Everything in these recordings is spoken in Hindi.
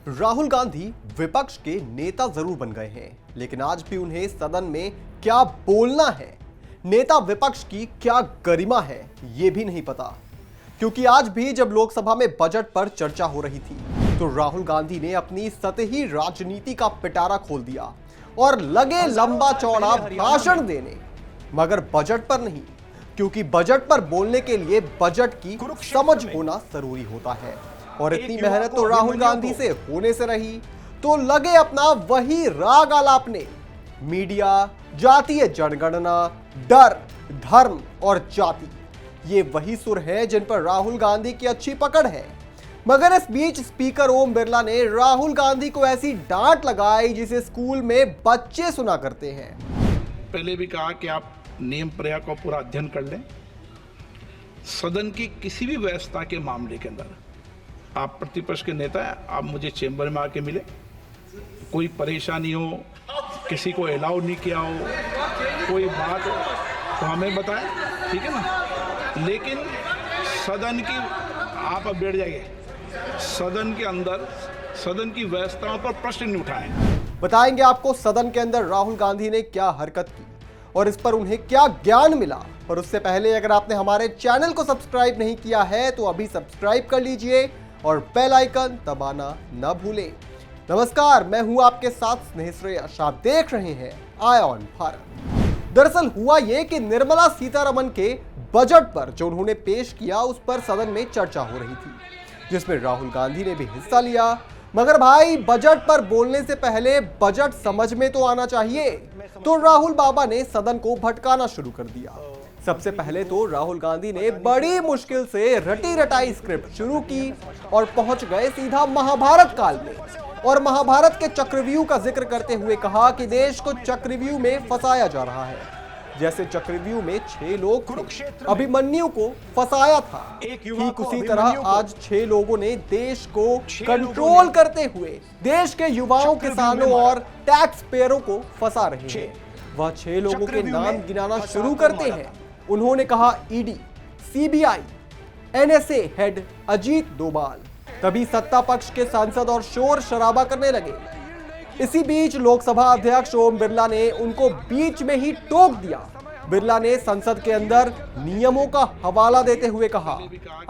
राहुल गांधी विपक्ष के नेता जरूर बन गए हैं, लेकिन आज भी उन्हें सदन में क्या बोलना है, नेता विपक्ष की क्या गरिमा है, ये भी नहीं पता। क्योंकि आज भी जब लोकसभा में बजट पर चर्चा हो रही थी तो राहुल गांधी ने अपनी सतही राजनीति का पिटारा खोल दिया और लगे लंबा चौड़ा भाषण देने, मगर बजट पर नहीं, क्योंकि बजट पर बोलने के लिए बजट की समझ होना जरूरी होता है। और इतनी मेहनत तो राहुल गांधी से होने से रही, तो लगे अपना वही राग आलापने। मीडिया, जातीय जनगणना, डर, धर्म और जाति, ये वही सुर है जिन पर राहुल गांधी की अच्छी पकड़ है। मगर इस बीच स्पीकर ओम बिरला ने राहुल गांधी को ऐसी डांट लगाई जिसे स्कूल में बच्चे सुना करते हैं। पहले भी कहा कि आप नियम प्रक्रिया का पूरा अध्ययन कर लें। सदन की किसी भी व्यवस्था के मामले के अंदर आप प्रतिपक्ष के नेता हैं, आप मुझे चेंबर में आके मिले, कोई परेशानी हो, किसी को अलाउ नहीं किया हो, कोई बात हो तो हमें बताएं, ठीक है ना। लेकिन सदन की आप अब बैठ जाइए, सदन के अंदर सदन की व्यवस्थाओं पर प्रश्न नहीं उठाएं। बताएंगे आपको सदन के अंदर राहुल गांधी ने क्या हरकत की और इस पर उन्हें क्या ज्ञान मिला। और उससे पहले अगर आपने हमारे चैनल को सब्सक्राइब नहीं किया है तो अभी सब्सक्राइब कर लीजिए और बेल आइकन दबाना न भूलें। नमस्कार, मैं हूं आपके साथ स्नेह श्रेयस, आप देख रहे हैं आई ऑन भारत। दरअसल हुआ ये कि निर्मला सीतारमण के बजट पर जो उन्होंने पेश किया उस पर सदन में चर्चा हो रही थी, जिसमें राहुल गांधी ने भी हिस्सा लिया। मगर भाई, बजट पर बोलने से पहले बजट समझ में तो आना चाहिए। तो राहुल बाबा ने सदन को भटकाना शुरू कर दिया। सबसे पहले तो राहुल गांधी ने बड़ी मुश्किल से रटी रटाई स्क्रिप्ट शुरू की और पहुंच गए सीधा महाभारत काल में। और महाभारत के चक्रव्यूह का जिक्र करते हुए कहा कि देश को चक्रव्यूह में फंसाया जा रहा है। जैसे चक्रव्यूह में 6 लोग अभिमन्यु को फंसाया था, ठीक उसी तरह आज 6 लोगों ने देश को कंट्रोल करते हुए देश के युवाओं, किसानों और टैक्स पेयरों को फंसा रहे हैं। वह 6 लोगों के नाम गिनाना शुरू करते हैं। उन्होंने कहा ED, CBI, NSA head Ajit Doval. तभी सत्ता पक्ष के सांसद और शोर शराबा करने लगे। इसी बीच लोकसभा अध्यक्ष ओम बिरला ने उनको बीच में ही टोक दिया। बिरला ने संसद के अंदर नियमों का हवाला देते हुए कहा,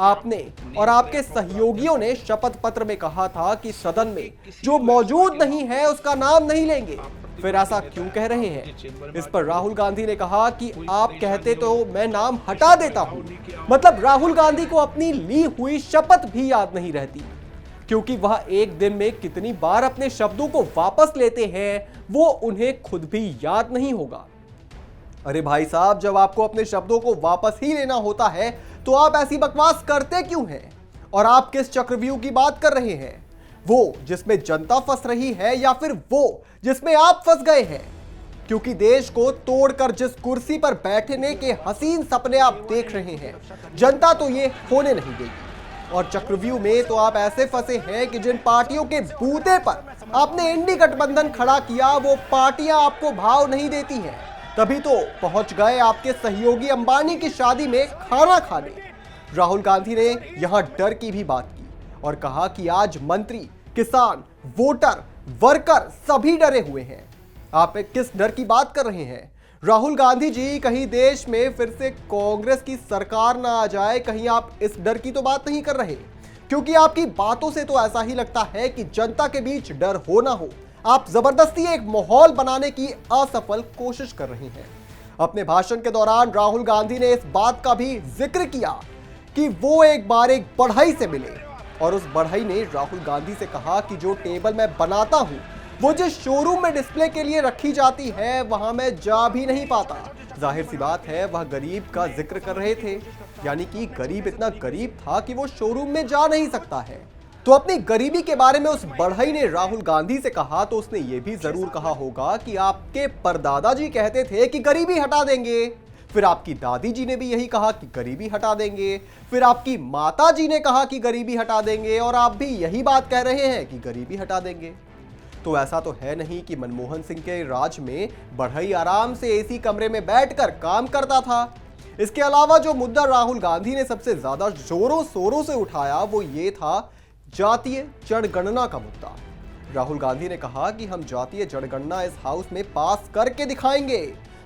आपने और आपके सहयोगियों ने शपथ पत्र में कहा था कि सदन में जो मौजूद नहीं है उसका नाम नहीं लेंगे, फिर ऐसा क्यों कह रहे हैं। इस पर राहुल गांधी ने कहा कि आप कहते तो मैं नाम हटा देता हूं। मतलब राहुल गांधी को अपनी ली हुई शपथ भी याद नहीं रहती, क्योंकि वह एक दिन में कितनी बार अपने शब्दों को वापस लेते हैं वो उन्हें खुद भी याद नहीं होगा। अरे भाई साहब, जब आपको अपने शब्दों को वापस ही लेना होता है तो आप ऐसी बकवास करते क्यों हैं। और आप किस चक्रव्यूह की बात कर रहे हैं, वो जिसमें जनता फंस रही है या फिर वो जिसमें आप फंस गए हैं। क्योंकि देश को तोड़कर जिस कुर्सी पर बैठने के हसीन सपने आप देख रहे हैं, जनता तो ये होने नहीं देगी। और चक्रव्यूह में तो आप ऐसे फंसे हैं कि जिन पार्टियों के बूते पर आपने इंडी गठबंधन खड़ा किया वो पार्टियां आपको भाव नहीं देती हैं। तभी तो पहुंच गए आपके सहयोगी अंबानी की शादी में खाना खाने। राहुल गांधी ने यहां डर की भी बात की और कहा कि आज मंत्री, किसान, वोटर, वर्कर सभी डरे हुए हैं। आप किस डर की बात कर रहे हैं राहुल गांधी जी? कहीं देश में फिर से कांग्रेस की सरकार ना आ जाए, कहीं आप इस डर की तो बात नहीं कर रहे। क्योंकि आपकी बातों से तो ऐसा ही लगता है कि जनता के बीच डर हो ना हो, आप जबरदस्ती एक माहौल बनाने की असफल कोशिश कर रहे हैं। अपने भाषण के दौरान राहुल गांधी ने इस बात का भी जिक्र किया कि वो एक बार एक बढ़ई से मिले और उस बढ़ई ने राहुल गांधी से कहा कि जो टेबल मैं बनाता हूं वो जिस शोरूम में डिस्प्ले के लिए रखी जाती है वहां मैं जा भी नहीं पाता। जाहिर सी बात है वह गरीब का जिक्र कर रहे थे, यानी कि गरीब इतना गरीब था कि वो शोरूम में जा नहीं सकता है। तो अपनी गरीबी के बारे में उस बढ़ई ने राहुल गांधी से कहा तो उसने ये भी जरूर कहा होगा कि आपके परदादा जी कहते थे कि गरीबी हटा देंगे, फिर आपकी दादी जी ने भी यही कहा कि गरीबी हटा देंगे, फिर आपकी माता जी ने कहा कि गरीबी हटा देंगे और आप भी यही बात कह रहे हैं कि गरीबी हटा देंगे। तो ऐसा तो है नहीं कि मनमोहन सिंह के राज में बढ़ई आराम से एसी कमरे में बैठकर काम करता था। इसके अलावा जो मुद्दा राहुल गांधी ने सबसे ज्यादा जोरों शोरों से उठाया वो ये था जातीय जनगणना का मुद्दा। राहुल गांधी ने कहा कि हम जातीय जनगणना इस हाउस में पास करके दिखाएंगे,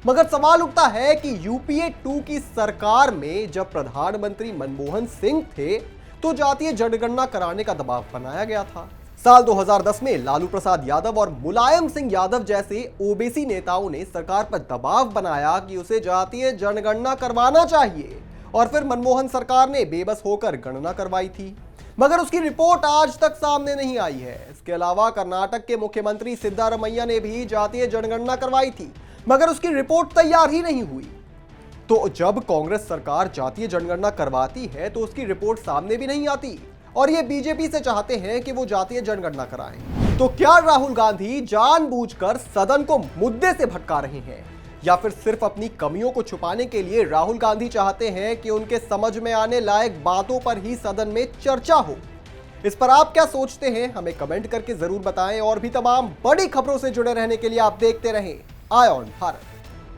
मगर सवाल उठता है कि यूपीए 2 की सरकार में जब प्रधानमंत्री मनमोहन सिंह थे तो जातीय जनगणना कराने का दबाव बनाया गया था। साल 2010 में लालू प्रसाद यादव और मुलायम सिंह यादव जैसे ओबीसी नेताओं ने सरकार पर दबाव बनाया कि उसे जातीय जनगणना करवाना चाहिए, और फिर मनमोहन सरकार ने बेबस होकर गणना करवाई थी, मगर उसकी रिपोर्ट आज तक सामने नहीं आई है। इसके अलावा कर्नाटक के मुख्यमंत्री सिद्धारमैया ने भी जातीय जनगणना करवाई थी, मगर उसकी रिपोर्ट तैयार ही नहीं हुई। तो जब कांग्रेस सरकार जातीय जनगणना करवाती है तो उसकी रिपोर्ट सामने भी नहीं आती, और ये बीजेपी से चाहते हैं कि वो जातीय जनगणना कराएं। तो क्या राहुल गांधी जानबूझकर सदन को मुद्दे से भटका रहे हैं, या फिर सिर्फ अपनी कमियों को छुपाने के लिए राहुल गांधी चाहते हैं कि उनके समझ में आने लायक बातों पर ही सदन में चर्चा हो? इस पर आप क्या सोचते हैं, हमें कमेंट करके जरूर बताएं। और भी तमाम बड़ी खबरों से जुड़े रहने के लिए आप देखते रहें आय ऑन भारत।